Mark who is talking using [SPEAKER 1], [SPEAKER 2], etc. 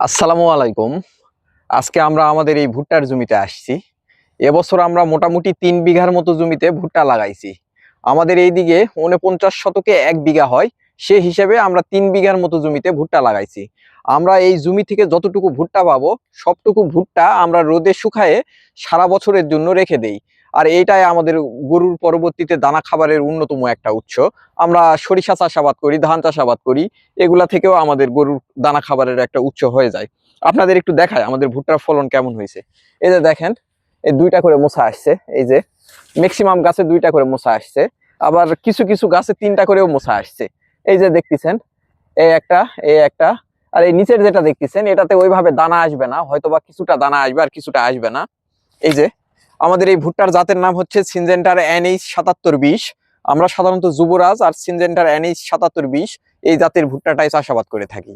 [SPEAKER 1] আসসালামু আলাইকুম। আজকে আমরা আমাদের এই ভুট্টার জমিতে আসছি। এবছর আমরা মোটামুটি 3 বিঘার মতো জমিতে ভুট্টা লাগাইছি। আমাদের এইদিকে 49 শতকে 1 বিঘা হয়, সে হিসেবে আমরা 3 বিঘার মতো জমিতে ভুট্টা লাগাইছি। আমরা এই জমি থেকে যতটুকু ভুট্টা পাবো সবটুকু ভুট্টা আমরা রোদে শুকায়ে সারা বছরের জন্য রেখে দেই। আর এইটাই আমাদের গরুর পরবর্তীতে দানা খাবারের অন্যতম একটা উৎস। আমরা সরিষা চাষাবাদ করি, ধান চাষাবাদ করি, এগুলা থেকেও আমাদের গরুর দানা খাবারের একটা উৎস হয়ে যায়। আপনাদের একটু দেখায় আমাদের ভুট্টার ফলন কেমন হয়েছে। এই যে দেখেন, এই 2টা করে মোছা আসছে। এই যে ম্যাক্সিমাম গাছে 2টা করে মোছা আসছে, আবার কিছু কিছু গাছে 3টা করেও মোছা আসছে। এই যে দেখতেছেন, এই একটা, এই একটা, আর এই নিচের যেটা দেখতেছেন এটাতে ওইভাবে দানা আসবে না, হয়তোবা কিছুটা দানা আসবে আর কিছুটা আসবে না। এই যে আমাদের এই ভুট্টার জাতের নাম হচ্ছে সিনজেন্টার NH7720। আমরা সাধারণত যুবরাজ আর সিনজেন্টার NH7720 এই জাতের ভুট্টাটাই চাষাবাদ করে থাকি।